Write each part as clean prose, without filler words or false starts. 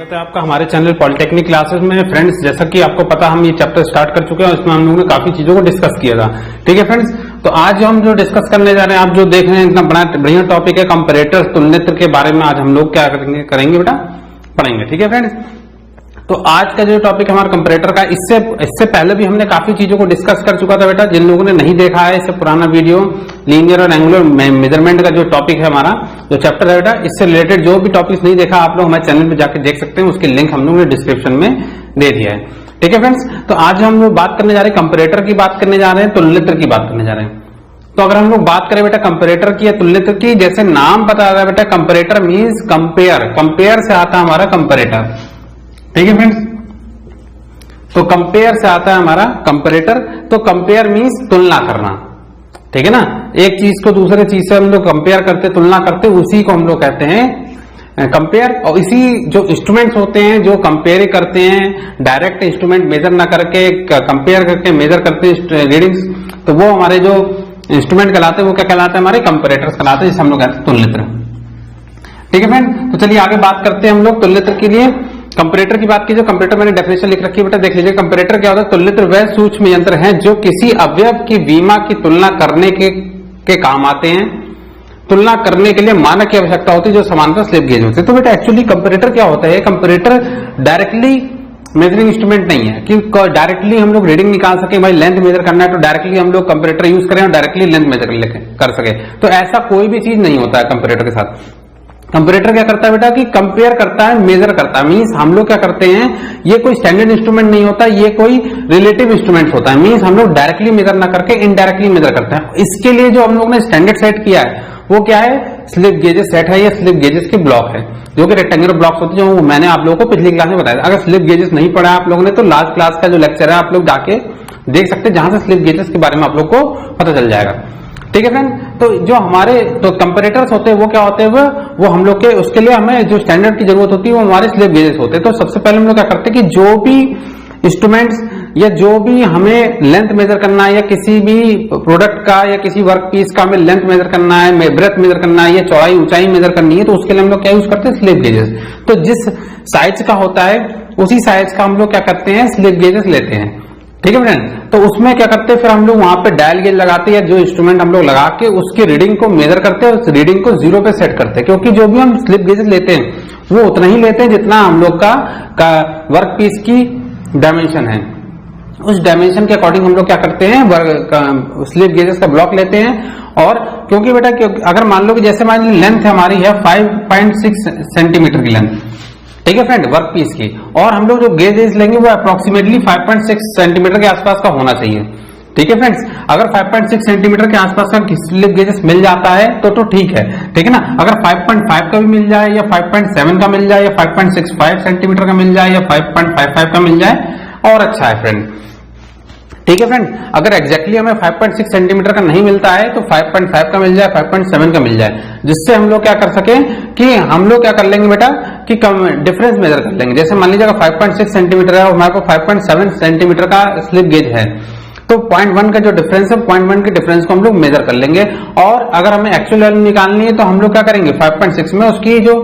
स्वागत है आपका हमारे चैनल पॉलिटेक्निक क्लासेस में। फ्रेंड्स, जैसा कि आपको पता हम ये चैप्टर स्टार्ट कर चुके हैं, उसमें हम लोगों ने काफी चीजों को डिस्कस किया था। ठीक है फ्रेंड्स, तो आज हम जो डिस्कस करने जा रहे हैं, आप जो देख रहे हैं, इतना बढ़िया टॉपिक है कंपैरेटर, तुलनित्र के बारे में आज हम लोग क्या करेंगे बेटा, पढ़ेंगे। ठीक है फ्रेंड्स, तो आज का जो टॉपिक हमारा कंपैरेटर का, इससे पहले भी हमने काफी चीजों को डिस्कस कर चुका था बेटा। जिन लोगों ने नहीं देखा है इससे पुराना वीडियो, लीनियर और एंगुलर मेजरमेंट का जो टॉपिक है हमारा, जो चैप्टर है बेटा, इससे रिलेटेड जो भी टॉपिक्स नहीं देखा आप लोग हमारे चैनल पे जाकर देख सकते हैं, उसकी लिंक हम लोगों ने डिस्क्रिप्शन में दे दिया है। ठीक है फ्रेंड्स, तो आज हम लोग बात करने जा रहे हैं कंपैरेटर की, बात करने जा रहे हैं तुलनित्र की बात करने जा रहे हैं। तो अगर हम लोग बात करें बेटा कंपैरेटर की या तुलनित्र की, जैसे नाम बता रहा है बेटा, कंपैरेटर मींस कंपेयर, कंपेयर से आता है हमारा कंपैरेटर। ठीक है फ्रेंड्स, तो कंपेयर से आता है हमारा कंपैरेटर। तो कंपेयर मींस तुलना करना, ठीक है ना, एक चीज को दूसरे चीज से हम लोग कंपेयर करते, तुलना करते, उसी को हम लोग कहते हैं कंपेयर। और इसी जो इंस्ट्रूमेंट्स होते हैं जो कंपेयर करते हैं, डायरेक्ट इंस्ट्रूमेंट मेजर ना करके कंपेयर करके मेजर करते हैं रीडिंग्स, तो वो हमारे जो इंस्ट्रूमेंट कहलाते हैं वो क्या कहलाते हैं, हमारे कंपैरेटर्स कहलाते हैं, जिसे हम लोग कहते हैं तुलनित्र। ठीक है फ्रेंड, तो चलिए आगे बात करते हैं हम लोग तुलनित्र के लिए। कंपैरेटर की बात कीजिए, कंपैरेटर मैंने डेफिनेशन लिख रखी है बेटा, देख लीजिए। कंपैरेटर क्या होता है, तुलनित्र वह सूक्ष्म यंत्र है जो किसी अवयव की विमा की तुलना करने के काम आते हैं। तुलना करने के लिए मानक की आवश्यकता होती है जो समांतर स्लिप गेज होते हैं। तो बेटा एक्चुअली कंपैरेटर क्या होता है, कंपैरेटर डायरेक्टली मेजरिंग इंस्ट्रूमेंट नहीं है कि डायरेक्टली हम लोग रीडिंग निकाल सके, भाई लेंथ मेजर करना है तो डायरेक्टली हम लोग कंपैरेटर यूज करें और डायरेक्टली लेंथ मेजर कर सके, तो ऐसा कोई भी चीज नहीं होता है कंपैरेटर के साथ। कंपैरेटर क्या करता है बेटा कि कंपेयर करता है, मेजर करता है। मींस हम लोग क्या करते हैं, ये कोई स्टैंडर्ड इंस्ट्रूमेंट नहीं होता, ये कोई रिलेटिव इंस्ट्रूमेंट होता है। मींस हम लोग डायरेक्टली मेजर ना करके इनडायरेक्टली मेजर करते हैं। इसके लिए जो हम लोग ने स्टैंडर्ड सेट किया है वो क्या है, स्लिप गेजेस सेट है, या स्लिप गेजेस के ब्लॉक है, जो कि रेक्टेंगुलर ब्लॉक्स होते हैं, जो मैंने आप लोगों को पिछली क्लास में बताया। अगर स्लिप गेजेस नहीं पढ़ा आप लोगों ने तो लास्ट क्लास का जो लेक्चर है आप लोग जाके देख सकते हैं, जहां से स्लिप गेजेस के बारे में आप लोग को पता चल जाएगा। ठीक है फ्रेंड, तो जो हमारे तो कंपैरेटर्स होते हैं वो क्या होते हैं, वो हम लोग के, उसके लिए हमें जो स्टैंडर्ड की जरूरत होती है वो हमारे स्लिप गेजेस होते हैं। तो सबसे पहले हम लोग क्या करते हैं कि जो भी इंस्ट्रूमेंट्स या जो भी हमें लेंथ मेजर करना है, या किसी भी प्रोडक्ट का या किसी वर्क पीस का हमें लेंथ मेजर करना है, ब्रेथ मेजर करना है, या चौड़ाई ऊंचाई मेजर करनी है, तो उसके लिए हम लोग क्या यूज करते हैं, स्लिप गेजेस। तो जिस साइज का होता है उसी साइज का हम लोग क्या करते हैं, स्लिप गेजेस लेते हैं। ठीक है फ्रेंड, तो उसमें क्या करते हैं, फिर हम लोग वहां पे डायल गेज लगाते हैं, जो इंस्ट्रूमेंट हम लोग लगा के उसकी रीडिंग को मेजर करते हैं, उस रीडिंग को 0 पे सेट करते हैं, क्योंकि जो भी हम स्लिप गेजेस लेते हैं वो उतना ही लेते हैं जितना हम लोग का वर्क पीस की डायमेंशन है। उस डायमेंशन के अकॉर्डिंग हम लोग क्या करते हैं, स्लिप गेजेस का ब्लॉक लेते हैं। और क्योंकि बेटा अगर मान लो कि जैसे मान लो लेंथ हमारी है 5.6 सेंटीमीटर की लेंथ, ठीक है फ्रेंड, वर्क पीस की, और हम लोग जो गेजेस लेंगे वो अप्रोक्सीमेटली 5.6 सेंटीमीटर के आसपास का होना चाहिए। ठीक है फ्रेंड्स, अगर 5.6 सेंटीमीटर के आसपास का स्लिप गेजेस मिल जाता है तो ठीक है, ठीक है ना। अगर 5.5 का भी मिल जाए, या 5.7 का मिल जाए, या 5.65 सेंटीमीटर का मिल जाए, या 5.55 का मिल जाए, और अच्छा है फ्रेंड। ठीक है फ्रेंड, अगर एग्जैक्टली हमें 5.6 सेंटीमीटर का नहीं मिलता है तो 5.5 का मिल जाए, 5.7 का मिल जाए, जिससे हम लोग क्या कर सके कि हम लोग क्या कर लेंगे बेटा कि डिफरेंस मेजर कर लेंगे। जैसे मान लीजिए 5.6 सेंटीमीटर है और हमारे को 5.7 सेंटीमीटर का स्लिप गेज है, तो 0.1 का जो डिफरेंस है, 0.1 के डिफरेंस को हम लोग मेजर कर लेंगे। और अगर हमें एक्चुअल वैल्यू निकालनी है तो हम लोग क्या करेंगे, 5.6 में उसकी जो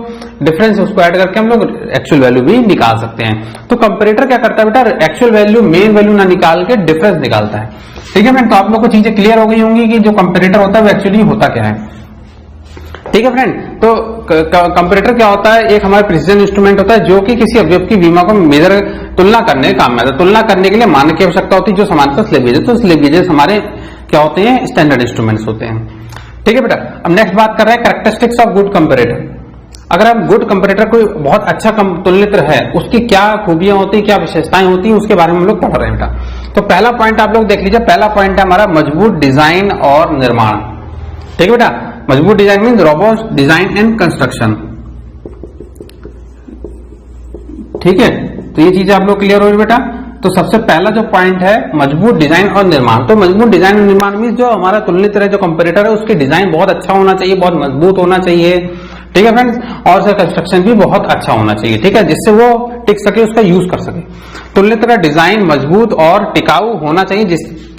डिफरेंस उसको ऐड करके हम लोग एक्चुअल वैल्यू भी निकाल सकते हैं। तो कंपैरेटर क्या करता है बेटा, एक्चुअल वैल्यू, मेन वैल्यू ना निकाल के डिफरेंस निकालता है। ठीक है फ्रेंड, तो आप लोग को चीजें क्लियर हो गई होंगी कि जो कंपैरेटर होता है वो एक्चुअली होता क्या है। ठीक है फ्रेंड, तो कंपैरेटर क्या होता है, एक हमारा प्रिसिजन इंस्ट्रूमेंट होता है जो कि किसी अवयव की विमा को मेजर, तुलना करने के काम में आता है। तुलना करने के लिए मानक की आवश्यकता होती है जो समांतर स्लिप गेजेस, तो स्लिप गेजेस हमारे क्या होते हैं, स्टैंडर्ड इंस्ट्रूमेंट्स होते हैं। ठीक है बेटा, अब नेक्स्ट बात कर रहे हैं कैरेक्टरिस्टिक्स ऑफ गुड कंपैरेटर। अगर हम गुड कंपैरेटर कोई बहुत अच्छा तुलनित्र है, उसकी क्या खूबियां होती है, क्या विशेषताएं होती है, उसके बारे में हम लोग पढ़ रहे हैं बेटा। तो पहला पॉइंट आप लोग देख लीजिए, पहला पॉइंट है हमारा मजबूत डिजाइन और निर्माण। ठीक है बेटा, मजबूत design mean robust design and construction. ठीक है, तो ये चीज आप लोग क्लियर हो बेटा। तो सबसे पहला जो पॉइंट है मजबूत डिजाइन और निर्माण। तो मजबूत डिजाइन और निर्माण मीन जो हमारा तुलनित्र है, जो कंपैरेटर है, उसकी डिजाइन बहुत अच्छा होना चाहिए, बहुत मजबूत होना चाहिए। ठीक है फ्रेंड्स, और उसका कंस्ट्रक्शन भी बहुत अच्छा होना चाहिए, ठीक है, जिससे वो टिक सके, उसका यूज कर सके। तुलनित्र का डिजाइन मजबूत और टिकाऊ होना चाहिए,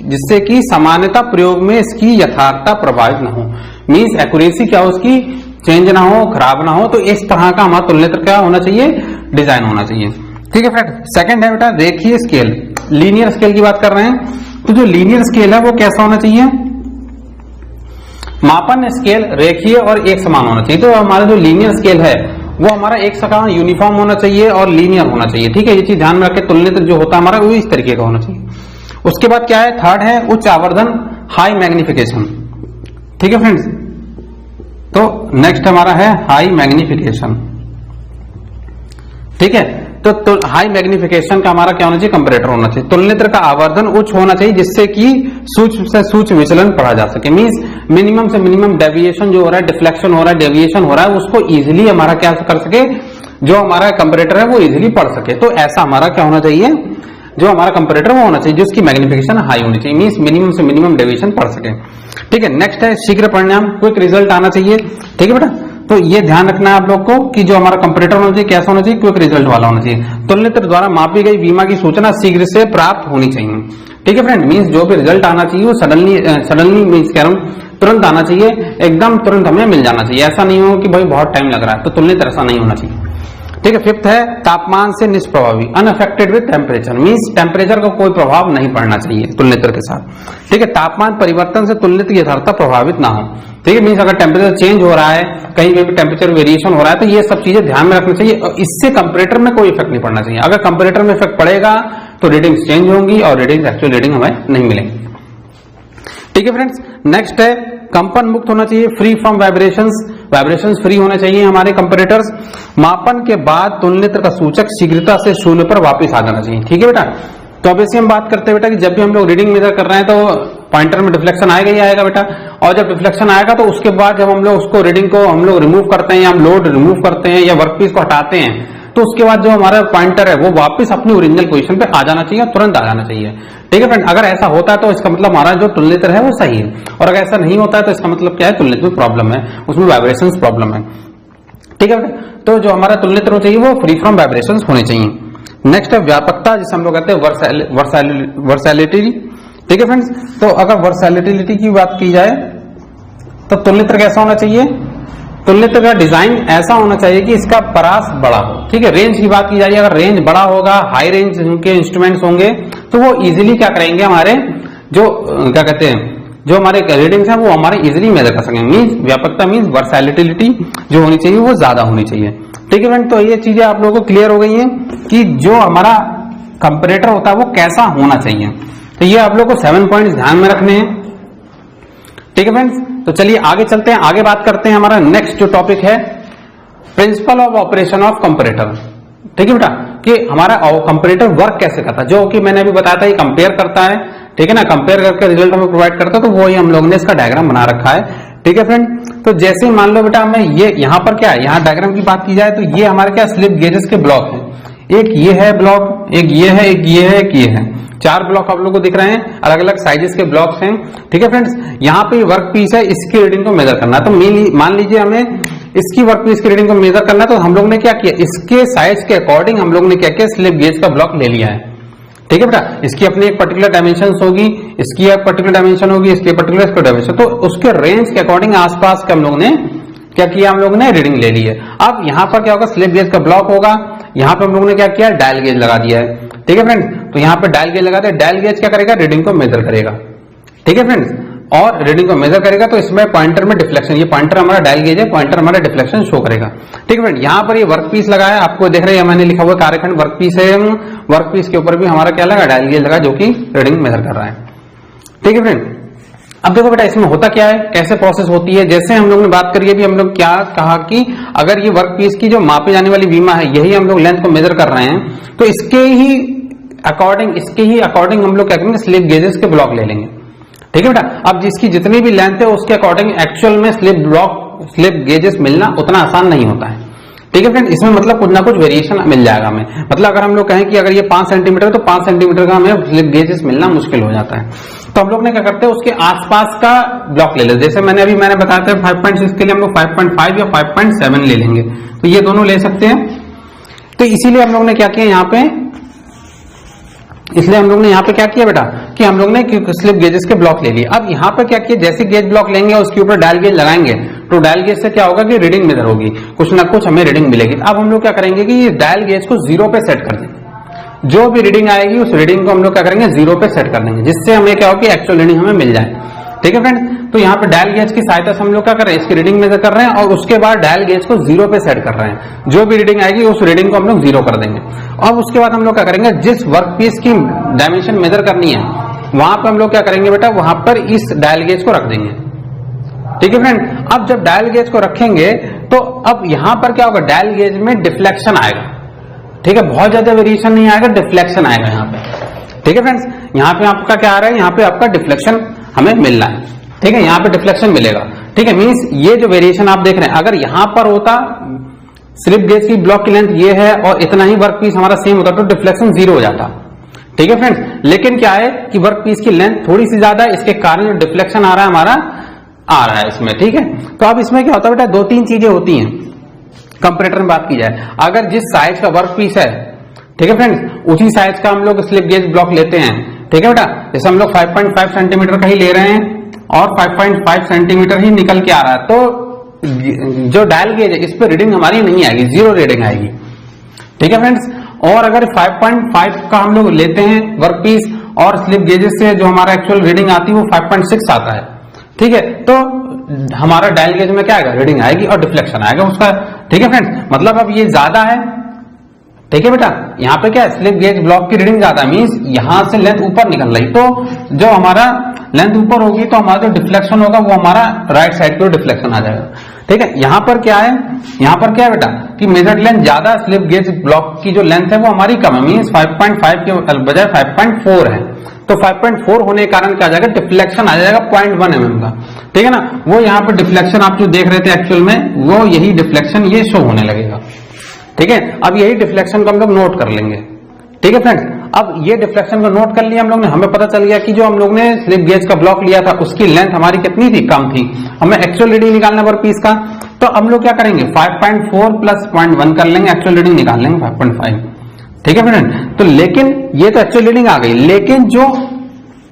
जिससे कि सामान्यता प्रयोग में इसकी यथार्थता प्रभावित न हो। मीन्स एक्यूरेसी क्या उसकी चेंज ना हो, खराब ना हो। तो इस तरह का हमारा तुलनित्र क्या होना चाहिए, डिजाइन होना चाहिए। ठीक है फ्रेंड। सेकंड है बेटा रेखीय स्केल, लीनियर स्केल की बात कर रहे हैं। तो जो लीनियर स्केल है वो कैसा होना चाहिए, मापन स्केल रेखीय और एक समान होना चाहिए। तो हमारा जो लीनियर स्केल है वो हमारा एक समान यूनिफॉर्म होना चाहिए और लीनियर होना चाहिए। ठीक है, ये चीज ध्यान में रखें, तुलनित्र जो होता है हमारा वो इस तरीके का होना चाहिए। उसके बाद क्या है, थर्ड है उच्च आवर्धन, हाई मैग्निफिकेशन। ठीक है फ्रेंड्स, तो नेक्स्ट हमारा है हाई मैग्निफिकेशन। ठीक है, तो हाई मैग्निफिकेशन का हमारा क्या होना चाहिए, कंपैरेटर होना चाहिए। तुलनित्र का आवर्धन उच्च होना चाहिए जिससे कि सूक्ष्म से सूक्ष्म विचलन पढ़ा जा सके। मींस मिनिमम से मिनिमम डेविएशन जो हो रहा है, डिफ्लेक्शन हो रहा है, डेविएशन हो रहा है, उसको इजीली हमारा क्या कर सके, जो हमारा कंपैरेटर है वो इजीली पढ़ सके। तो ऐसा हमारा क्या होना चाहिए, जो हमारा कंपैरेटर वो होना चाहिए जिसकी मैग्निफिकेशन हाई होनी चाहिए, मींस मिनिमम से मिनिमम डेविएशन पढ़ सके। ठीक है, नेक्स्ट है शीघ्र परिणाम, क्विक रिजल्ट आना चाहिए। ठीक है बेटा, तो ये ध्यान रखना है आप लोग को कि जो हमारा कंपैरेटर होना चाहिए कैसा होना चाहिए, क्विक रिजल्ट वाला होना चाहिए। तुलनित्र द्वारा मापी गई बीमा की सूचना शीघ्र से प्राप्त होनी चाहिए। ठीक है फ्रेंड, मींस जो भी रिजल्ट आना चाहिए वो सडनली मींस कह रहा हूं तुरंत आना चाहिए, एकदम तुरंत हमें मिल जाना चाहिए। ऐसा नहीं हो कि भाई बहुत टाइम लग रहा है, तो तुलनित्र ऐसा नहीं होना चाहिए। ठीक है, फिफ्थ है तापमान से निष्प्रभावी, unaffected with temperature, means temperature का कोई प्रभाव नहीं पड़ना चाहिए तुलनित्र के साथ। ठीक है, तापमान परिवर्तन से तुलनित्र यथार्थता प्रभावित ना हो। ठीक है, मींस अगर टेम्परेचर चेंज हो रहा है, कहीं पे भी टेम्परेचर वेरिएशन हो रहा है, तो ये सब चीजें ध्यान में रखनी चाहिए और इससे कंपैरेटर में कोई इफेक्ट नहीं पड़ना चाहिए। अगर कंपैरेटर में इफेक्ट पड़ेगा तो रीडिंग्स चेंज होंगी और रीडिंग्स एक्चुअल रीडिंग हमें नहीं मिलेंगी। ठीक है फ्रेंड्स, नेक्स्ट है कंपन मुक्त होना चाहिए, free from vibrations, vibrations free होने चाहिए हमारे कंपैरेटर्स। मापन के बाद तुलनित्र का सूचक शीघ्रता से शून्य पर वापस आ जाना चाहिए। ठीक है बेटा, तो अब इसे हम बात करते हैं बेटा कि जब भी हम लोग रीडिंग मेजर कर रहे हैं तो पॉइंटर में डिफ्लेक्शन आएगा ही आएगा बेटा, और जब डिफ्लेक्शन आएगा तो उसके बाद जब हम लोग उसको रीडिंग को हम लोग रिमूव करते हैं या हम लोड रिमूव करते हैं या वर्कपीस को हटाते हैं, तो उसके बाद जो हमारा पॉइंटर है वो वापस अपनी ओरिजिनल पोजीशन पे आ जाना चाहिए, तुरंत आ जाना चाहिए। ठीक है फ्रेंड, अगर ऐसा होता है तो इसका मतलब हमारा जो तुलनित्र है वो सही है, और अगर ऐसा नहीं होता है तो इसका मतलब क्या है, तुलनित्र में प्रॉब्लम है, उसमें वाइब्रेशंस प्रॉब्लम है। ठीक है, तो जो हमारा तुलनित्र होना चाहिए वो फ्री फ्रॉम वाइब्रेशंस होने चाहिए। नेक्स्ट है व्यापकता, जिसे हम लोग कहते हैं वर्सैलिटी। ठीक है फ्रेंड्स, तो अगर वर्सैलिटी की बात की जाए तो तुलनित्र कैसा होना चाहिए, तुलनित्र का डिजाइन ऐसा होना चाहिए कि इसका परास बड़ा हो। ठीक है, रेंज की बात की जाए, अगर रेंज बड़ा होगा, हाई रेंज के इंस्ट्रूमेंट्स होंगे तो वो इजीली क्या करेंगे, हमारे जो क्या कहते हैं, जो हमारे रीडिंग्स हैं वो हमारे इजीली मेजर कर सकेंगे। मींस व्यापकता मींस वर्सैलिटी जो होनी चाहिए वो ज्यादा होनी चाहिए। ठीक है फ्रेंड, तो ये चीजें आप लोगों को क्लियर हो गई हैं कि जो हमारा कंपैरेटर होता है वो कैसा होना चाहिए। तो ये आप लोग को 7 पॉइंट्स ध्यान में रखने हैं। ठीक है फ्रेंड्स, तो चलिए आगे चलते हैं, आगे बात करते हैं। हमारा नेक्स्ट जो टॉपिक है principle of operation of comparator. ठीक है बेटा, कि हमारा कंपैरेटर वर्क कैसे करता है, जो कि मैंने अभी बताया था, ये कंपेयर करता है। ठीक है ना, कंपेयर करके रिजल्ट हमें प्रोवाइड करता है, तो वो ही हम लोग ने इसका डायग्राम बना रखा है। ठीक है फ्रेंड, तो जैसे ही मान लो बेटा हमें ये यहाँ पर क्या है, यहाँ डायग्राम की बात की जाए तो ये हमारे क्या स्लिप गेजेस के ब्लॉक है, एक ये है ब्लॉक, एक ये है, एक ये है, एक ये है, 4 ब्लॉक आप लोगों को दिख रहे हैं, अलग अलग साइजेस के ब्लॉक्स हैं। ठीक है फ्रेंड्स, यहाँ पे वर्क पीस है, इसकी रीडिंग को मेजर करना है। तो मान लीजिए हमें इसकी वर्क पीस की रीडिंग को मेजर करना है, तो हम लोग ने क्या किया, इसके साइज के अकॉर्डिंग हम लोग ने क्या किया, स्लिप गेज का ब्लॉक ले लिया है। ठीक है बेटा, इसकी अपनी एक पर्टिकुलर डायमेंशन होगी, इसकी एक पर्टिकुलर डायमेंशन होगी, इसकी पर्टिकुलर डायमेंशन, तो उसके रेंज के अकॉर्डिंग आसपास के हम लोग ने क्या किया, हम लोग ने रीडिंग ले ली है। अब यहाँ पर क्या होगा, स्लिप गेज का ब्लॉक होगा, यहाँ पे हम लोग ने क्या किया, डायल गेज लगा दिया है। ठीक है फ्रेंड्स, तो यहाँ पे डायल गेज लगा दिया, डायल गेज क्या करेगा, रीडिंग को मेजर करेगा। ठीक है फ्रेंड्स, और रीडिंग को मेजर करेगा तो इसमें पॉइंटर में डिफ्लेक्शन, ये पॉइंटर हमारा डायल गेज है, पॉइंटर हमारा डिफ्लेक्शन शो करेगा। ठीक है फ्रेंड, यहाँ पर ये वर्क पीस लगा है, आपको देख रहे हैं मैंने लिखा हुआ कार्यखंड वर्क पीस है, वर्क पीस के ऊपर भी हमारा क्या लगा, डायल गेज लगा, जो कि रीडिंग मेजर कर रहा है। ठीक है फ्रेंड, अब देखो बेटा इसमें होता क्या है, कैसे प्रोसेस होती है। जैसे हम लोग ने बात करी अभी, हम लोग क्या कहा कि अगर ये वर्क पीस की जो मापी जाने वाली बीमा है, यही हम लोग लेंथ को मेजर कर रहे हैं, तो इसके ही अकॉर्डिंग हम लोग क्या करेंगे, स्लिप गेजेस के ब्लॉक ले लेंगे। ठीक है बेटा, अब जिसकी जितनी भी लेंथ है उसके अकॉर्डिंग एक्चुअल में स्लिप गेजेस मिलना उतना आसान नहीं होता है। ठीक है फ्रेंड, इसमें मतलब कुछ ना कुछ वेरिएशन मिल जाएगा हमें। मतलब अगर हम लोग कहें कि अगर ये 5 सेंटीमीटर तो 5 सेंटीमीटर का हमें स्लिप गेजेस मिलना मुश्किल हो जाता है। तो हम लोग ने क्या करते हैं, उसके आसपास का ब्लॉक ले लेते। जैसे मैंने बताया था 5.6 के लिए हम लोग 5.5 या 5.7 ले लेंगे, तो ये दोनों ले सकते हैं। तो इसीलिए हम लोग ने क्या किया, यहाँ पे इसलिए हम लोग ने यहाँ पे क्या किया बेटा कि हम लोग ने स्लिप गेजेस के ब्लॉक ले लिए। अब यहाँ पे क्या किया, जैसे गेज ब्लॉक लेंगे उसके ऊपर डायल गेज लगाएंगे तो डायल गेज से क्या होगा कि रीडिंग मेजर होगी, कुछ ना कुछ हमें रीडिंग मिलेगी। अब हम लोग क्या करेंगे कि ये डायल गेज को 0 पे सेट कर देंगे, जो भी रीडिंग आएगी उस रीडिंग को हम लोग क्या करेंगे 0 पे सेट कर देंगे, जिससे हमें क्या हो कि एक्चुअल रीडिंग हमें मिल जाए। ठीक है फ्रेंड, तो यहाँ पे डायल गेज की सहायता से हम लोग क्या कर रहे हैं, इसकी रीडिंग मेजर कर रहे हैं और उसके बाद डायल गेज को 0 पे सेट कर रहे हैं, जो भी रीडिंग आएगी उस रीडिंग को हम लोग 0 कर देंगे। अब उसके बाद हम लोग क्या करेंगे, जिस वर्क पीस की डायमेंशन मेजर करनी है वहां पर हम लोग क्या करेंगे बेटा, वहां पर इस डायल गेज को रख देंगे। ठीक है फ्रेंड, अब जब डायल गेज को रखेंगे तो अब यहां पर क्या होगा, डायल गेज में डिफ्लेक्शन आएगा। ठीक है, बहुत ज्यादा वेरिएशन नहीं आएगा, डिफ्लेक्शन आएगा यहाँ पे। ठीक है फ्रेंड्स, यहाँ पे आपका क्या आ रहा है, यहाँ पे आपका डिफ्लेक्शन हमें मिल रहा है। ठीक है, यहाँ पे डिफ्लेक्शन मिलेगा। ठीक है, मींस ये जो वेरिएशन आप देख रहे हैं, अगर यहां पर होता स्लिप गेज की ब्लॉक की लेंथ ये है और इतना ही वर्क पीस हमारा सेम होता तो डिफ्लेक्शन 0 हो जाता। ठीक है फ्रेंड्स, लेकिन क्या है कि वर्क पीस की लेंथ थोड़ी सी ज्यादा है, इसके कारण जो डिफ्लेक्शन आ रहा है हमारा आ रहा है इसमें। ठीक है, तो अब इसमें क्या होता है बेटा, 2-3 चीजें होती हैं कंपैरेटर में बात की जाए। अगर जिस साइज का वर्क पीस है, ठीक है फ्रेंड्स, उसी साइज का हम लोग स्लिप गेज ब्लॉक लेते हैं। ठीक है बेटा, जैसे हम लोग 5.5 सेंटीमीटर का ही ले रहे हैं और 5.5 सेंटीमीटर ही निकल के आ रहा है, तो जो डायल गेज है इस पर रीडिंग हमारी नहीं आएगी, 0 रीडिंग आएगी। ठीक है फ्रेंड्स, और अगर 5.5 का हम लोग लेते हैं वर्क पीस और स्लिप गेजेस से जो हमारा एक्चुअल रीडिंग आती है वो 5.6 आता है। ठीक है, तो हमारा डायल गेज में क्या आएगा, रीडिंग आएगी और डिफ्लेक्शन आएगा उसका। ठीक है फ्रेंड्स, मतलब अब ये ज्यादा है। ठीक है बेटा, यहाँ पे क्या है, स्लिप गेज ब्लॉक की रीडिंग ज्यादा है, मींस यहां से लेंथ ऊपर निकल रही, तो जो हमारा लेंथ ऊपर होगी तो हमारा जो डिफ्लेक्शन होगा वो हमारा राइट साइड की डिफ्लेक्शन आ जाएगा। ठीक है, यहाँ पर क्या है, यहाँ पर क्या है बेटा कि मेजर्ड लेंथ ज्यादा, स्लिप गेज ब्लॉक की जो लेंथ है वो हमारी कम है, मींस 5.5 के बजाय 5.4 है। तो 5.4 होने के कारण क्या आ जाएगा, डिफ्लेक्शन आ जाएगा 0.1 mm का। ठीक है ना, वो यहाँ पर डिफ्लेक्शन आप जो देख रहे थे एक्चुअल में, वो यही डिफ्लेक्शन ये शो होने लगेगा। ठीक है, अब यही डिफ्लेक्शन को हम लोग नोट कर लेंगे। ठीक है फ्रेंड्स, अब ये डिफ्लेक्शन को नोट कर लिया हम लोग ने, हमें पता चल गया कि जो हम लोग ने स्लिप गेज का ब्लॉक लिया था उसकी लेंथ हमारी कितनी थी, कम थी। हमें एक्चुअल रीडिंग निकालना वर्क पीस का, तो हम लोग क्या करेंगे 5.4 प्लस 0.1 कर लेंगे, एक्चुअल रीडिंग निकाल लेंगे 5.5। ठीक है फ्रेंड, तो लेकिन ये तो एक्चुअल रीडिंग आ गई, लेकिन जो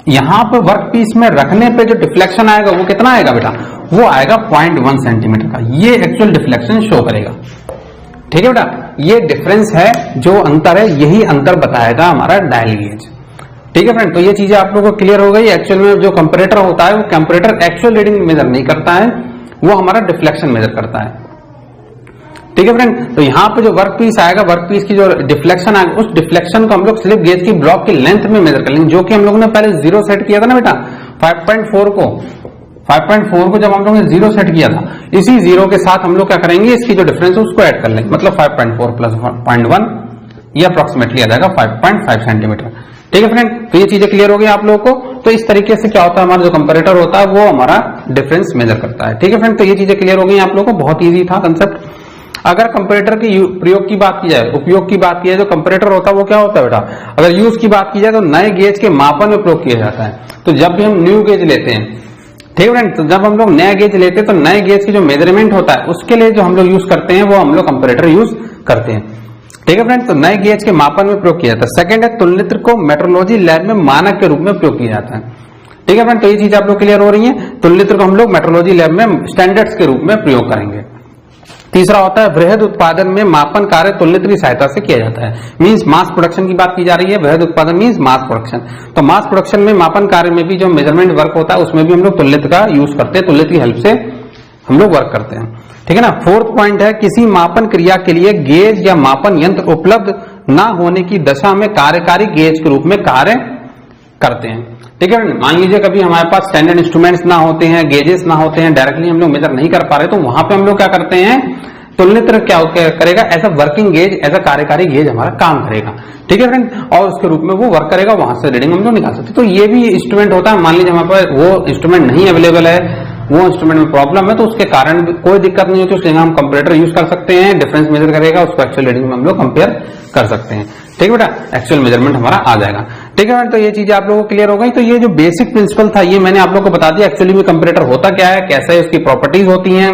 यहां पर वर्क पीस में रखने पे जो डिफ्लेक्शन आएगा वो कितना आएगा बेटा, वो आएगा 0.1 सेंटीमीटर का। ये एक्चुअल डिफ्लेक्शन शो करेगा। ठीक है बेटा, ये डिफरेंस है, जो अंतर है यही अंतर बताएगा हमारा डायल गेज। ठीक है फ्रेंड, तो ये चीजें आप लोगों को क्लियर हो गई। एक्चुअल में जो कंपैरेटर होता है वो कंपैरेटर एक्चुअल रीडिंग मेजर नहीं करता है, वो हमारा डिफ्लेक्शन मेजर करता है। ठीक है फ्रेंड, तो यहाँ पे जो वर्क पीस आएगा, वर्क पीस की जो डिफ्लेक्शन आएगा, उस डिफ्लेक्शन को हम लोग स्लिप गेज की ब्लॉक की लेंथ में मेजर कर लेंगे, जो कि हम लोगों ने पहले 0 सेट किया था ना बेटा, 5.4 को जब हम लोगों ने 0 सेट किया था, इसी 0 के साथ हम लोग क्या करेंगे, इसकी जो डिफरेंस है उसको ऐड कर लेंगे, मतलब 5.4 प्लस 0.1 ये अप्रोक्सीमेटली आ जाएगा 5.5 सेंटीमीटर। ठीक है फ्रेंड, तो ये चीजें क्लियर हो गई आप लोगों को। तो इस तरीके से क्या होता है, हमारा जो कंपैरेटर होता है वो हमारा डिफरेंस मेजर करता है। ठीक है फ्रेंड, तो ये चीजें क्लियर हो गई आप लोगों को, बहुत ईजी था कंसेप्ट। अगर कंपैरेटर के प्रयोग की बात की जाए, उपयोग की बात की जाए, जो कंपैरेटर होता है वो क्या होता है बेटा, अगर यूज की बात की जाए तो नए गेज के मापन में प्रयोग किया जाता है। तो जब भी हम न्यू गेज लेते हैं, ठीक है फ्रेंड, तो जब हम लोग नया गेज लेते हैं तो नए गेज की जो मेजरमेंट होता है उसके लिए जो हम लोग यूज करते हैं वो हम लोग कंपैरेटर यूज करते हैं। ठीक है फ्रेंड, तो नए गेज के मापन में प्रयोग किया जाता है। सेकंड है, तुलनित्र को मेट्रोलॉजी लैब में मानक के रूप में प्रयोग किया जाता है। ठीक है फ्रेंड, तो ये चीज आप लोग क्लियर हो रही है। तुलनित्र को हम लोग मेट्रोलॉजी लैब में स्टैंडर्ड्स के रूप में प्रयोग करेंगे। तीसरा होता है, वृहद उत्पादन में मापन कार्य तुलनित्र की सहायता से किया जाता है, मींस मास प्रोडक्शन की बात की जा रही है। वृहद उत्पादन मींस मास प्रोडक्शन, तो मास प्रोडक्शन में मापन कार्य में भी जो मेजरमेंट वर्क होता है उसमें भी हम लोग तुलनित्र का यूज करते हैं, तुलनित्र की हेल्प से हम लोग वर्क करते हैं। ठीक है ना। फोर्थ पॉइंट है, किसी मापन क्रिया के लिए गेज या मापन यंत्र उपलब्ध न होने की दशा में कार्यकारी गेज के रूप में कार्य करते हैं। ठीक है, मान लीजिए कभी हमारे पास स्टैंडर्ड इंस्ट्रूमेंट्स ना होते हैं, गेजेस ना होते हैं, डायरेक्टली हम लोग मेजर नहीं कर पा रहे, तो वहां पे हम लोग क्या करते हैं, तुलनित्र क्या करेगा, ऐसा वर्किंग गेज, ऐसा कार्यकारी गेज हमारा काम करेगा। ठीक है फ्रेंड, और उसके रूप में वो वर्क करेगा, वहां से रीडिंग हम लोग निकाल सकते। तो ये भी इंस्ट्रूमेंट होता है। मान लीजिए हमारे पास वो इंस्ट्रूमेंट नहीं अवेलेबल है, वो इंस्ट्रूमेंट में प्रॉब्लम है, तो उसके कारण कोई दिक्कत नहीं होती, उसके हम कंपैरेटर यूज कर सकते हैं, डिफरेंस मेजर करेगा, उसको एक्चुअल रीडिंग में हम लोग कंपेयर कर सकते हैं। ठीक है बेटा, एक्चुअल मेजरमेंट हमारा आ जाएगा। ठीक है, तो ये चीजें आप लोगों को क्लियर हो गई। तो ये जो बेसिक प्रिंसिपल था ये मैंने आप लोगों को बता दिया, एक्चुअली में कंपैरेटर होता क्या है, कैसे उसकी प्रॉपर्टीज होती हैं,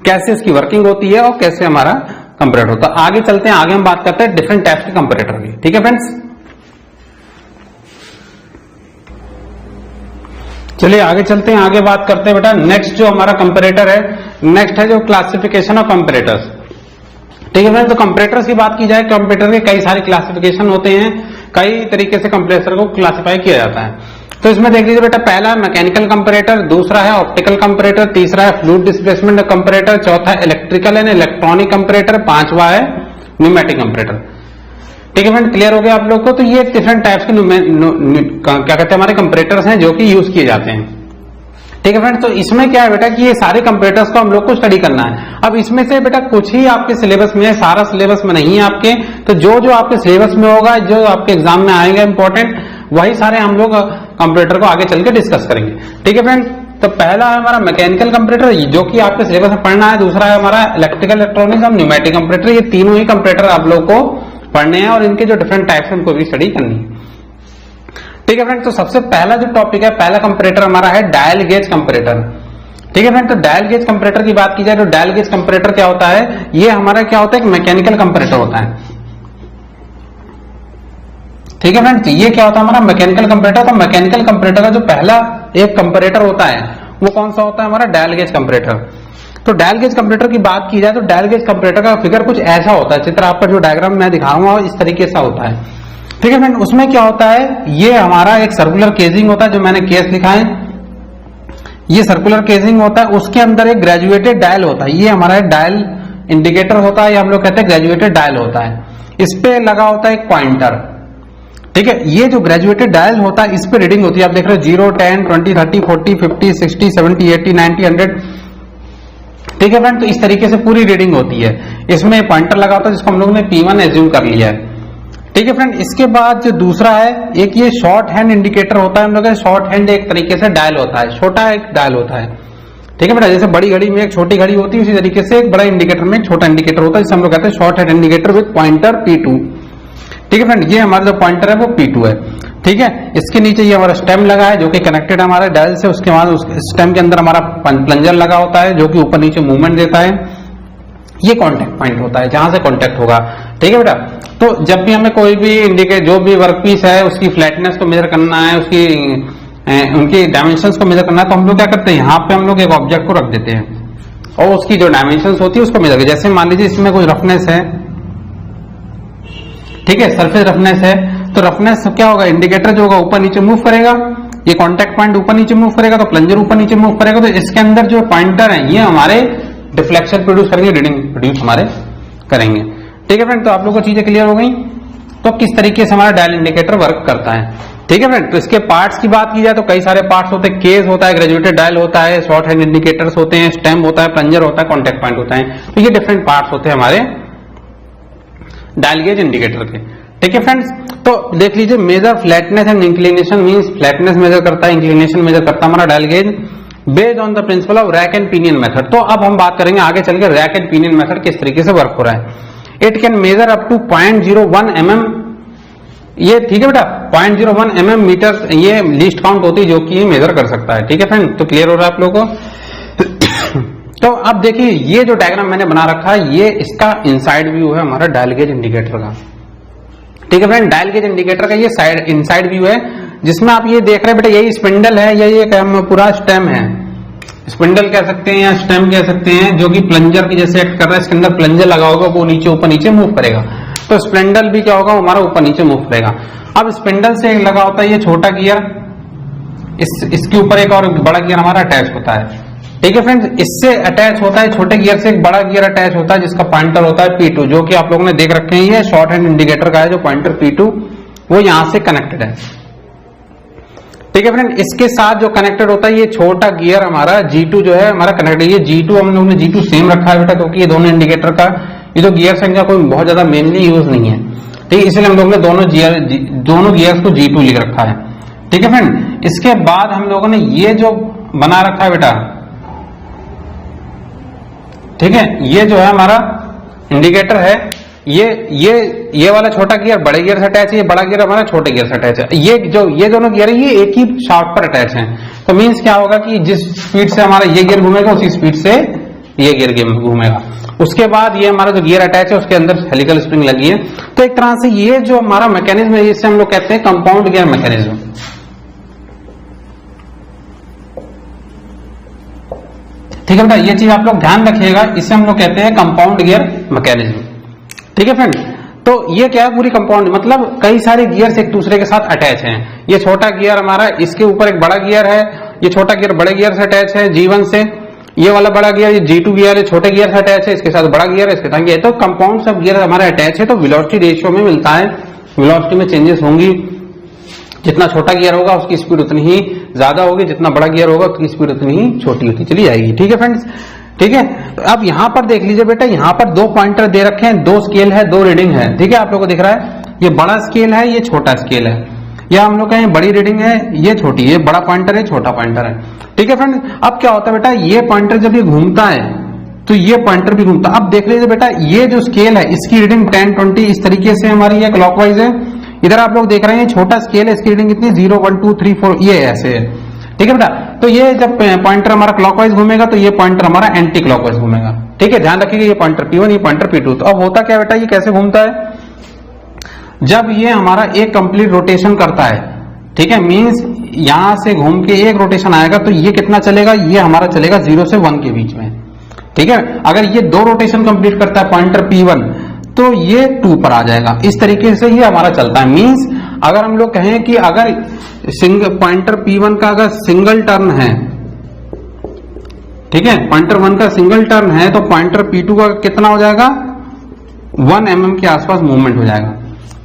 कैसे उसकी वर्किंग होती है और कैसे हमारा कंपैरेटर होता है। आगे चलते हैं, आगे हम बात करते हैं डिफरेंट टाइप्स के कंपैरेटर की। ठीक है फ्रेंड्स, चलिए आगे चलते हैं, आगे बात करते हैं बेटा। नेक्स्ट जो हमारा कंपैरेटर है, नेक्स्ट है जो क्लासिफिकेशन ऑफ कंपैरेटर्स। ठीक है फ्रेंड, तो कंपैरेटर्स की बात की जाए, कंपैरेटर के कई सारे क्लासिफिकेशन होते हैं, कई तरीके से कंपैरेटर को क्लासिफाई किया जाता है। तो इसमें देख लीजिए बेटा, पहला मैकेनिकल कंपैरेटर, दूसरा है ऑप्टिकल कंपैरेटर, तीसरा है फ्लूइड डिस्प्लेसमेंट कंपैरेटर, चौथा इलेक्ट्रिकल एंड इलेक्ट्रॉनिक कंपैरेटर, पांचवा है न्यूमेटिक कंपैरेटर। ठीक है फ्रेंड, क्लियर हो गया आप लोग को। तो ये डिफरेंट टाइप्स के क्या कहते हैं हमारे कंपैरेटर्स हैं जो कि यूज किए जाते हैं। ठीक है फ्रेंड, तो इसमें क्या है बेटा कि ये सारे कंपैरेटर्स को हम लोग को स्टडी करना है। अब इसमें से बेटा कुछ ही आपके सिलेबस में है, सारा सिलेबस में नहीं है आपके। तो जो जो आपके सिलेबस में होगा, जो आपके एग्जाम में आएगा इंपॉर्टेंट, वही सारे हम लोग कंपैरेटर को आगे चल के डिस्कस करेंगे। ठीक है फ्रेंड, तो पहला है हमारा मैकेनिकल कंपैरेटर जो कि आपके सिलेबस में पढ़ना है, दूसरा है हमारा इलेक्ट्रिकल इलेक्ट्रॉनिक्स और न्यूमेटिक कंपैरेटर। ये तीनों ही कंपैरेटर आप लोग को पढ़ने हैं और इनके जो डिफरेंट टाइप्स हैं उनको भी स्टडी करनी है। ठीक है फ्रेंड, तो सबसे पहला जो टॉपिक है, पहला कंपैरेटर हमारा है डायल गेज कंपैरेटर। ठीक है फ्रेंड, तो डायल गेज कंपैरेटर की बात की जाए तो डायल गेज कंपैरेटर क्या होता है, ये हमारा क्या होता है, एक मैकेनिकल कंपैरेटर होता है। ठीक है फ्रेंड, ये क्या होता है हमारा मैकेनिकल कंपैरेटर। तो मैकेनिकल कंपैरेटर का जो पहला एक कंपैरेटर होता है वो कौन सा होता है, हमारा डायल गेज कंपैरेटर। तो डायल गेज कंपैरेटर की बात की जाए तो डायल गेज कंपैरेटर का फिगर कुछ ऐसा होता है, चित्र आपका जो डायग्राम मैं दिखाऊंगा इस तरीके से होता है। ठीक है फ्रेंड, उसमें क्या होता है, ये हमारा एक सर्कुलर केजिंग होता है, जो मैंने केस लिखा है, ये सर्कुलर केजिंग होता है। उसके अंदर एक ग्रेजुएटेड डायल होता है, ये हमारा एक डायल इंडिकेटर होता है, या हम लोग कहते हैं ग्रेजुएटेड डायल होता है। इस पे लगा होता है एक पॉइंटर। ठीक है, ये जो ग्रेजुएटेड डायल होता है इस पे रीडिंग होती है, आप देख रहे हो 0, 10, 20, 30, 40, 50, 60, 70, 80, 90, 100। ठीक है फ्रेंड, तो इस तरीके से पूरी रीडिंग होती है। इसमें पॉइंटर लगा होता है जिसको हम लोग ने P1 एज्यूम कर लिया है। ठीक है फ्रेंड, इसके बाद जो दूसरा है, एक ये शॉर्ट हैंड इंडिकेटर होता है। हम लोग शॉर्ट हैंड एक तरीके से डायल होता है, छोटा एक डायल होता है। ठीक है बेटा, जैसे बड़ी घड़ी में एक छोटी घड़ी होती है, उसी तरीके से एक बड़ा इंडिकेटर में एक छोटा इंडिकेटर होता है, जिसे हम लोग कहते हैं short hand indicator with pointer P2। ठीक है फ्रेंड, ये हमारा जो पॉइंटर है वो P2 है। ठीक है, इसके नीचे ये हमारा स्टेम लगा है जो कि कनेक्टेड है हमारे डायल से। उसके बाद उस स्टेम के अंदर हमारा प्लंजर लगा होता है जो कि ऊपर नीचे मूवमेंट देता है। ये कॉन्टेक्ट पॉइंट होता है जहां से कॉन्टेक्ट होगा। ठीक है बेटा, तो जब भी हमें कोई भी इंडिकेट, जो भी वर्क पीस है उसकी फ्लैटनेस को मेजर करना है, उसकी उनकी डायमेंशंस को मेजर करना है, तो हम लोग क्या करते हैं, यहाँ पे हम लोग एक ऑब्जेक्ट को रख देते हैं और उसकी जो डायमेंशंस होती है उसको मेजर करते हैं। जैसे मान लीजिए इसमें कुछ रफनेस है, ठीक है, सरफेस रफनेस है, तो रफनेस क्या होगा, इंडिकेटर जो होगा ऊपर नीचे मूव करेगा, ये कॉन्टेक्ट पॉइंट ऊपर नीचे मूव करेगा, तो प्लंजर ऊपर नीचे मूव करेगा। तो इसके अंदर जो पॉइंटर है ये हमारे डिफ्लेक्शन प्रोड्यूस करेंगे, रीडिंग प्रोड्यूस हमारे करेंगे। ठीक है फ्रेंड, तो आप लोगों को चीजें क्लियर हो गई, तो किस तरीके से हमारा डायल इंडिकेटर वर्क करता है। ठीक है फ्रेंड, तो इसके पार्ट्स की बात की जाए तो कई सारे पार्ट्स होते हैं। केस होता है, ग्रेजुएटेड डायल होता है, शॉर्ट हैंड इंडिकेटर्स होते हैं, स्टेम होता है, प्लंजर होता है, कॉन्टेक्ट पॉइंट होता है। तो ये डिफरेंट पार्ट्स होते हैं हमारे डायल गेज इंडिकेटर के। ठीक है फ्रेंड्स, तो देख लीजिए, measure flatness and inclination, means flatness measure करता है, इंक्लिनेशन मेजर करता है हमारा dial gauge based on the principle of rack and pinion method. तो अब हम बात करेंगे आगे चल के रैक एंड पिनियन मेथड किस तरीके से वर्क हो रहा है। It can measure up to 0.01 mm, ये ठीक है बेटा, 0.01 mm मीटर, ये लीस्ट काउंट होती है जो कि मेजर कर सकता है। ठीक है फ्रेंड, तो क्लियर हो रहा है आप लोगों को। तो अब देखिए, ये जो डायग्राम मैंने बना रखा है, ये इसका इनसाइड व्यू है हमारा डायल गेज इंडिकेटर का। ठीक है फ्रेंड, डायल गेज इंडिकेटर का ये साइड इनसाइड व्यू है, जिसमें आप ये देख रहे हैं बेटा, यही स्पिंडल है या ये पूरा स्टेम है, स्पिंडल कह सकते हैं या स्टेम कह सकते हैं, जो कि प्लंजर की जैसे एक्ट कर रहा है। इसके अंदर प्लंजर लगा होगा, वो नीचे ऊपर नीचे मूव करेगा। तो स्पिंडल भी क्या होगा, हमारा ऊपर नीचे मूव करेगा। अब स्पिंडल से लगा होता है ये छोटा गियर, इसके ऊपर एक और बड़ा गियर हमारा अटैच होता है। ठीक है फ्रेंड्स, इससे अटैच होता है, छोटे गियर से एक बड़ा गियर अटैच होता है जिसका पॉइंटर होता है P2, जो कि आप लोगों ने देख रखे हैं। ये शॉर्ट हैंड इंडिकेटर का है जो पॉइंटर P2, वो यहां से कनेक्टेड है। ठीक है फ्रेंड, इसके साथ जो कनेक्टेड होता है ये छोटा गियर हमारा G2 जो है हमारा कनेक्टेड। ये G2 हम लोगों ने G2 सेम रखा है बेटा, क्योंकि ये दोनों इंडिकेटर का ये जो गियर संख्या कोई बहुत ज्यादा मेनली यूज नहीं है। ठीक है, इसलिए हम लोगों ने दोनों गियर्स को G2 लिख रखा है। ठीक है फ्रेंड, इसके बाद हम लोगों ने ये जो बना रखा है बेटा, ठीक है, ये जो है हमारा इंडिकेटर है, ये वाला छोटा गियर बड़े गियर से अटैच है, ये बड़ा गियर हमारा छोटे गियर से अटैच है। ये दोनों गियर है ये एक ही शाफ्ट पर अटैच हैं। तो मींस क्या होगा कि जिस स्पीड से हमारा ये गियर घूमेगा उसी स्पीड से ये गियर घूमेगा। उसके बाद ये हमारा जो गियर अटैच है उसके अंदर हेलिकल स्प्रिंग लगी है। तो एक तरह से ये जो हमारा मैकेनिज्म है, इससे हम लोग कहते हैं कंपाउंड गियर मैकेनिज्म। ठीक है बेटा, ये चीज आप लोग ध्यान रखिएगा, इसे हम लोग कहते हैं कंपाउंड गियर मैकेनिज्म। ठीक है फ्रेंड, तो ये क्या है पूरी कंपाउंड, मतलब कई सारे गियर्स एक दूसरे के साथ अटैच हैं। ये छोटा गियर हमारा, इसके ऊपर एक बड़ा गियर है, ये छोटा गियर बड़े गियर से अटैच है G1 से, ये वाला बड़ा गियर ये G2 गियर है, छोटे गियर से अटैच है, इसके साथ बड़ा गियर है, इसके साथ ये, तो कंपाउंड सब गियर हमारे अटैच है, तो वेलोसिटी रेशियो में मिलता है, वेलोसिटी में चेंजेस होंगी। जितना छोटा गियर होगा उसकी स्पीड उतनी ही ज्यादा होगी, जितना बड़ा गियर होगा उसकी स्पीड उतनी ही छोटी होती चली जाएगी। ठीक है फ्रेंड्स, ठीक है। तो अब यहां पर देख लीजिए बेटा, यहां पर दो पॉइंटर दे रखे हैं, दो स्केल है, दो रीडिंग है। ठीक है, आप लोगों को दिख रहा है, ये बड़ा स्केल है, ये छोटा स्केल है, या हम लोग कहें बड़ी रीडिंग है, ये छोटी, ये बड़ा पॉइंटर है, छोटा पॉइंटर है। ठीक है फ्रेंड, अब क्या होता है बेटा, ये पॉइंटर जब ये घूमता है तो ये पॉइंटर भी घूमता है। अब देख लीजिए बेटा, ये जो स्केल है इसकी रीडिंग 10, 20 इस तरीके से हमारी ये क्लॉकवाइज है। इधर आप लोग देख रहे हैं छोटा स्केल है, इसकी रीडिंग कितनी 0, 1, 2, 3, 4 ये ऐसे है। ठीक है बेटा, तो ये जब पॉइंटर हमारा क्लॉकवाइज घूमेगा तो ये पॉइंटर हमारा एंटी क्लॉकवाइज घूमेगा। ठीक है, ध्यान रखिएगा, ये पॉइंटर P1, ये पॉइंटर P2। तो अब होता क्या बेटा, ये कैसे घूमता है, जब ये हमारा एक कंप्लीट रोटेशन करता है, ठीक है, मींस यहां से घूम के एक रोटेशन आएगा तो ये कितना चलेगा, ये हमारा चलेगा 0 से 1 के बीच में। ठीक है, अगर ये दो रोटेशन कंप्लीट करता है पॉइंटर P1 तो ये 2 पर आ जाएगा। इस तरीके से ये हमारा चलता है। मींस अगर हम लोग कहें कि अगर पॉइंटर P1 का अगर सिंगल टर्न है, ठीक है, पॉइंटर 1 का सिंगल टर्न है, तो पॉइंटर P2 का कितना हो जाएगा, 1 mm के आसपास मूवमेंट हो जाएगा।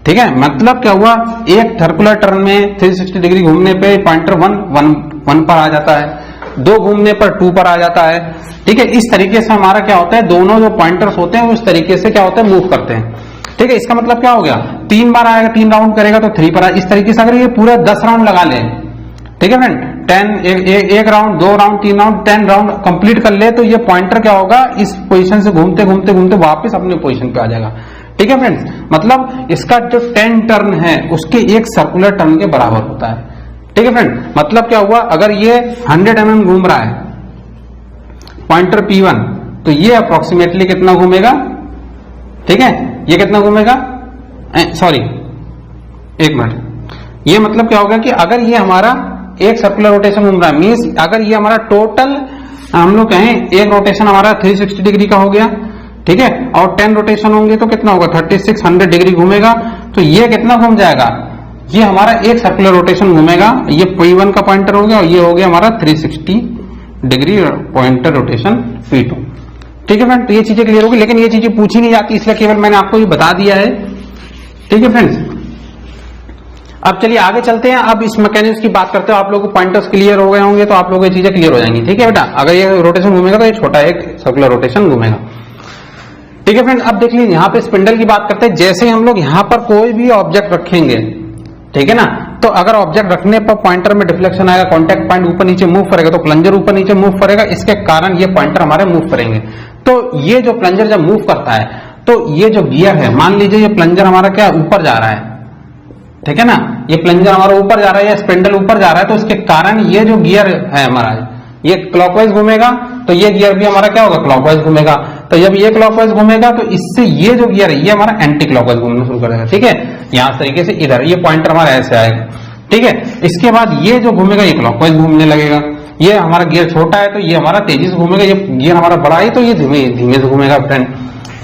ठीक है, मतलब क्या हुआ, एक सर्कुलर टर्न में 360 डिग्री घूमने पे पॉइंटर 1 पर आ जाता है, 2 घूमने पर 2 पर आ जाता है। ठीक है, इस तरीके से हमारा क्या होता है, दोनों जो पॉइंटर्स होते हैं उस तरीके से क्या होता है, मूव करते हैं। ठीक है, इसका मतलब क्या हो गया, 3 बार आएगा, 3 राउंड करेगा तो 3 पर आएगा। इस तरीके से अगर ये पूरा 10 राउंड लगा ले, ठीक है फ्रेंड, 10 एक round, 2 round, 3 round, 10 round complete कर ले तो ये पॉइंटर क्या होगा, इस पोजीशन से घूमते घूमते घूमते वापस अपने पोजीशन पे आ जाएगा। ठीक है फ्रेंड्स, मतलब इसका जो 10 टर्न है उसके एक सर्कुलर टर्न के बराबर होता है। ठीक है फ्रेंड, मतलब क्या हुआ, अगर ये 100 mm घूम रहा है पॉइंटर P1 तो ये अप्रोक्सीमेटली कितना घूमेगा, ठीक है, ये कितना घूमेगा, सॉरी एक मिनट, ये मतलब क्या होगा कि अगर ये हमारा एक सर्कुलर रोटेशन घूम रहा है, मींस अगर ये हमारा टोटल हम लोग कहें एक रोटेशन हमारा 360 डिग्री का हो गया, ठीक है, और 10 रोटेशन होंगे तो कितना होगा, 3600 डिग्री घूमेगा, तो ये कितना घूम जाएगा, ये हमारा एक सर्कुलर रोटेशन घूमेगा, ये P1 का पॉइंटर हो गया और ये हो गया हमारा 360 डिग्री पॉइंटर रोटेशन P2। ठीक है फ्रेंड, तो ये चीजें क्लियर होगी, लेकिन ये चीजें पूछी नहीं जाती इसलिए केवल मैंने आपको ये बता दिया है। ठीक है फ्रेंड्स, अब चलिए आगे चलते हैं। अब इस मैकेनिज्म की बात करते हो, आप लोगों को पॉइंटर्स क्लियर हो गए होंगे तो आप लोगों को ये चीजें क्लियर हो जाएंगी। ठीक है बेटा, अगर ये रोटेशन घूमेगा तो ये छोटा एक सर्कुलर रोटेशन घूमेगा। ठीक है फ्रेंड, अब देख लीजिए यहाँ पे स्पिंडल की बात करते हैं। जैसे हम लोग यहाँ पर कोई भी ऑब्जेक्ट रखेंगे, ठीक है ना, तो अगर ऑब्जेक्ट रखने पर पॉइंटर में डिफ्लेक्शन आएगा, कॉन्टेक्ट पॉइंट ऊपर नीचे मूव करेगा तो प्लंजर ऊपर नीचे मूव करेगा, इसके कारण ये पॉइंटर हमारे मूव करेंगे। तो ये जो प्लंजर जब मूव करता है तो ये जो गियर है, मान लीजिए ये प्लंजर हमारा क्या ऊपर जा रहा है, ठीक है ना, ये प्लंजर हमारा ऊपर जा रहा है या स्पिंडल ऊपर जा रहा है, तो इसके कारण ये जो गियर है हमारा ये क्लॉकवाइज घूमेगा, तो ये गियर भी हमारा क्या होगा, क्लॉकवाइज घूमेगा। तो जब ये क्लॉकवाइज घूमेगा तो इससे ये जो गियर है ये हमारा एंटी क्लॉकवाइज घूमना शुरू करेगा। ठीक है, यहाँ इस तरीके से इधर ये पॉइंटर हमारा ऐसे आएगा। ठीक है, इसके बाद ये जो घूमेगा ये क्लॉकवाइज घूमने लगेगा। ये हमारा गियर छोटा है तो ये हमारा तेजी से घूमेगा, ये गियर हमारा बड़ा है तो ये धीमे धीमे से घूमेगा फ्रेंड।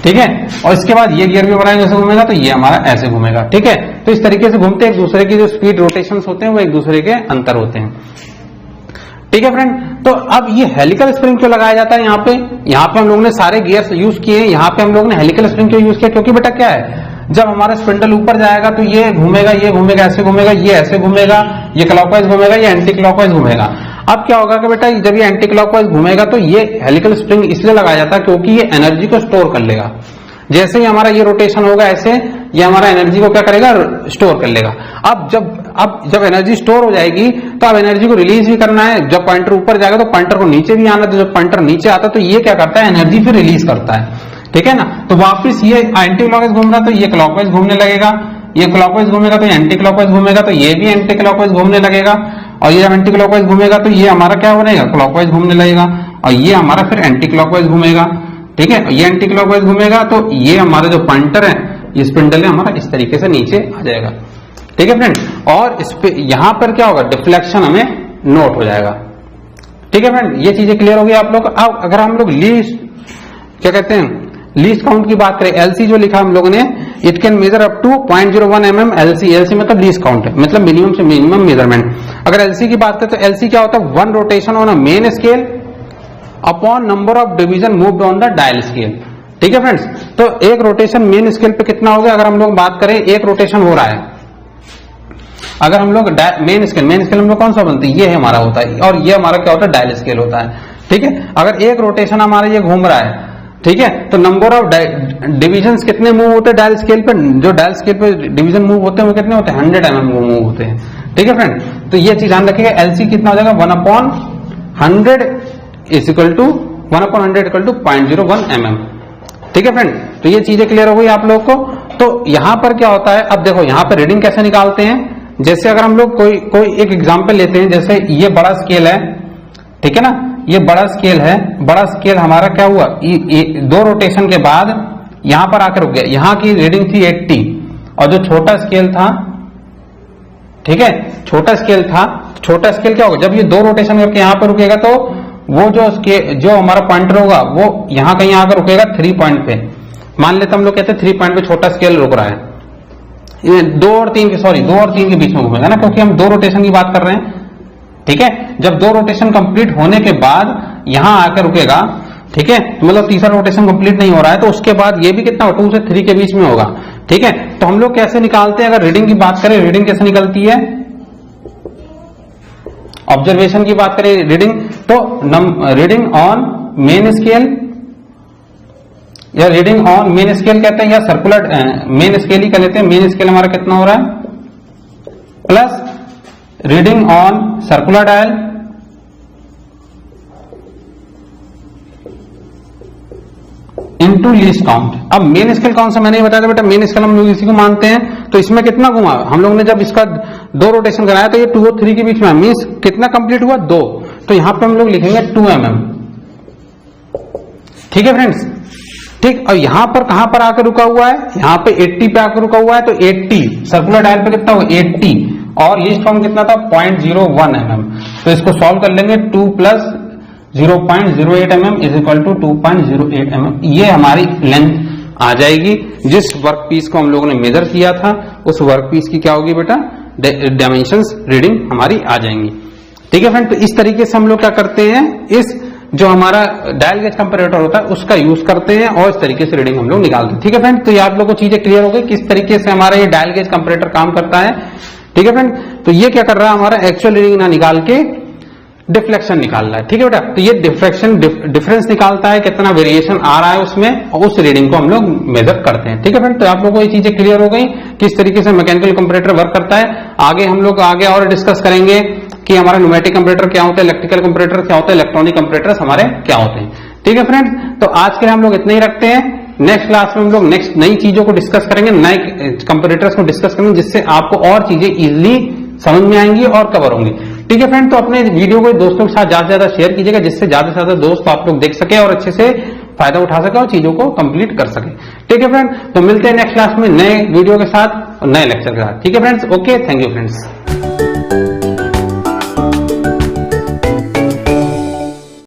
ठीक है, और इसके बाद ये गियर भी बड़ा जैसे घूमेगा तो ये हमारा ऐसे घूमेगा। ठीक है, तो इस तरीके से घूमते एक दूसरे की जो स्पीड रोटेशन होते हैं वो एक दूसरे के अंतर होते हैं। ठीक है फ्रेंड, तो अब ये हेलिकल स्प्रिंग क्यों लगाया जाता है यहाँ पे हम लोगों ने सारे गियर्स यूज किए हैं, यहाँ पे हम लोगों ने हेलिकल स्प्रिंग क्यों यूज किया, क्योंकि बेटा क्या है, जब हमारा स्पिंडल ऊपर जाएगा तो ये घूमेगा ऐसे घूमेगा, ये ऐसे घूमेगा, ये क्लॉकवाइज घूमेगा, ये एंटी क्लॉकवाइज घूमेगा। अब क्या होगा कि बेटा जब ये एंटी क्लॉकवाइज घूमेगा तो ये हेलिकल स्प्रिंग इसलिए लगाया जाता है क्योंकि ये एनर्जी को स्टोर कर लेगा। जैसे ही हमारा ये रोटेशन होगा ऐसे ये हमारा एनर्जी को क्या करेगा, स्टोर कर लेगा। अब जब एनर्जी स्टोर हो जाएगी तो अब एनर्जी को रिलीज भी करना है। जब पॉइंटर ऊपर जाएगा तो पॉइंटर को नीचे भी आना है, तो जब पॉइंटर नीचे आता है तो ये क्या करता है, एनर्जी फिर रिलीज करता है। ठीक है ना, तो वापस ये एंटी क्लॉकवाइज घूम रहा तो ये क्लॉकवाइज घूमने लगेगा, ये क्लॉकवाइज घूमेगा तो ये एंटी क्लॉकवाइज घूमेगा तो ये भी एंटी क्लॉकवाइज घूमने लगेगा, और ये जब एंटी क्लॉकवाइज घूमेगा तो ये हमारा क्या बनेगा, क्लॉकवाइज घूमने लगेगा, और ये हमारा फिर एंटी क्लॉकवाइज घूमेगा। ठीक है, ये एंटी क्लॉकवाइज घूमेगा तो ये हमारा जो पॉइंटर है, ये स्पिंडल है हमारा इस तरीके से नीचे आ जाएगा। ठीक है फ्रेंड, और इस पे यहां पर क्या होगा, डिफ्लेक्शन हमें नोट हो जाएगा। ठीक है फ्रेंड, ये चीजें क्लियर हो गई आप लोग। अब अगर हम लोग लीस्ट क्या कहते हैं लीस्ट काउंट की बात करें, एलसी जो लिखा हम लोगों ने, it can measure up to 0.01 mm LC. LC मतलब लीस्ट काउंट है, मतलब मिनिमम से मिनिमम मेजरमेंट। अगर एलसी की बात करें तो एलसी क्या होता है, 1 rotation on a main scale upon number of division moved on the dial scale. ठीक है फ्रेंड्स, तो एक रोटेशन मेन स्केल पे कितना हो गया, अगर हम लोग बात करें एक रोटेशन हो रहा है, अगर हम लोग मेन स्केल हम लोग कौन सा बनते हैं, ये हमारा होता है, और ये हमारा क्या होता है, डायल स्केल होता है। ठीक है, अगर एक रोटेशन हमारा ये घूम रहा है, ठीक है, तो नंबर ऑफ डिविजन्स कितने मूव होते हैं डायल स्केल पे, जो डायल स्केल पे डिवीजन मूव होते हैं वो कितने होते हैं, 100 mm मूव होते हैं। ठीक है फ्रेंड, तो ये चीज ध्यान रखिएगा, एलसी कितना हो जाएगा, 1/100 is equal to 1/100 equal to 0.01 mm। ठीक है फ्रेंड, तो ये चीजें क्लियर हो गई आप लोग को। तो यहां पर क्या होता है, अब देखो यहां पर रीडिंग कैसे निकालते हैं, जैसे अगर हम लोग कोई एक एग्जांपल लेते हैं, जैसे ये बड़ा स्केल है, ठीक है ना, ये बड़ा स्केल है, बड़ा स्केल हमारा क्या हुआ, 2 रोटेशन के बाद यहां पर आकर रुक गया, यहां की रीडिंग थी 80, और जो छोटा स्केल था, ठीक है, छोटा स्केल क्या होगा, जब ये 2 रोटेशन करके यहां पर रुकेगा तो वो जो हमारा पॉइंटर होगा वो यहां कहीं आकर रुकेगा 3 पॉइंट पे। मान लेते हम लोग कहते हैं 3 पॉइंट पे छोटा स्केल रुक रहा है, ये 2 और 3 के बीच में घूमेगा ना, क्योंकि हम 2 रोटेशन की बात कर रहे हैं। ठीक है, जब 2 रोटेशन कंप्लीट होने के बाद यहां आकर रुकेगा, ठीक है, तो मतलब तीसरा रोटेशन कंप्लीट नहीं हो रहा है, तो उसके बाद ये भी कितना 2 से 3 के बीच में होगा। ठीक है, तो हम लोग कैसे निकालते हैं, अगर रीडिंग की बात करें, रीडिंग कैसे निकलती है, ऑब्जर्वेशन की बात करें रीडिंग, तो रीडिंग ऑन मेन स्केल, या रीडिंग ऑन मेन स्केल कहते हैं, या सर्कुलर मेन स्केल ही कर लेते हैं। मेन स्केल हमारा कितना हो रहा है, plus reading on circular dial into least count. अब मेन स्केल कौन सा मैंने बताया था बेटा, मेन स्केल हम लोग इसी को मानते हैं, तो इसमें कितना घुमा हम लोग ने, जब इसका 2 रोटेशन कराया तो ये 2 और 3 के बीच में, मीन्स कितना कंप्लीट हुआ 2, तो यहां पे हम लोग लिखेंगे 2 mm। ठीक है फ्रेंड्स, ठीक, और यहां पर कहां पर आकर रुका हुआ है, यहां पे 80 पे आकर रुका हुआ है, तो 80 सर्कुलर डायल पे कितना हुआ 80, और लीस्ट काउंट कितना था 0.01 mm। तो इसको सॉल्व कर लेंगे, 2 plus 0.08 mm is equal to 2.08 mm। ये हमारी लेंथ आ जाएगी, जिस वर्क पीस को हम लोगों ने मेजर किया था उस वर्क पीस की क्या होगी बेटा, डायमेंशंस रीडिंग हमारी आ जाएंगी। ठीक है फ्रेंड, तो इस तरीके से हम लोग क्या करते हैं, इस जो हमारा डायल गेज कंपैरेटर होता है उसका यूज करते हैं, और इस तरीके से रीडिंग हम लोग निकालते हैं। ठीक है फ्रेंड, तो ये आप लोगों को चीजें क्लियर हो गई किस तरीके से हमारा ये डायल गेज कंपैरेटर काम करता है। ठीक है फ्रेंड, तो ये क्या कर रहा है, हमारा एक्चुअल रीडिंग ना निकाल के डिफ्लेक्शन निकाल रहा है। ठीक है बेटा, तो ये डिफरेंस निकालता है, कितना वेरिएशन आ रहा है उसमें, और उस रीडिंग को हम लोग मेजर करते हैं। ठीक है फ्रेंड, तो आप लोगों को ये चीजें क्लियर हो गई किस तरीके से मैकेनिकल कंपैरेटर वर्क करता है। आगे हम लोग और डिस्कस करेंगे कि हमारा न्यूमेटिक कंपैरेटर क्या होता है, इलेक्ट्रिकल कंपैरेटर क्या होता है, इलेक्ट्रॉनिक कंपैरेटर्स हमारे क्या होते हैं। ठीक है फ्रेंड, तो आज के लिए हम लोग इतना ही रखते हैं। नेक्स्ट क्लास में हम लोग नेक्स्ट नई चीजों को डिस्कस करेंगे, नए कंपैरेटर्स को डिस्कस करेंगे, जिससे आपको और चीजें इजिली समझ में आएंगी और कवर होंगी। ठीक है फ्रेंड, तो अपने वीडियो को दोस्तों के साथ ज्यादा से ज्यादा शेयर कीजिएगा, जिससे ज्यादा से ज्यादा दोस्त आप लोग देख सके और अच्छे से फायदा उठा सके और चीजों को कंप्लीट कर सके। ठीक है फ्रेंड, तो मिलते हैं नेक्स्ट क्लास में नए वीडियो के साथ और नए लेक्चर के साथ। ठीक है friends, okay, thank you friends.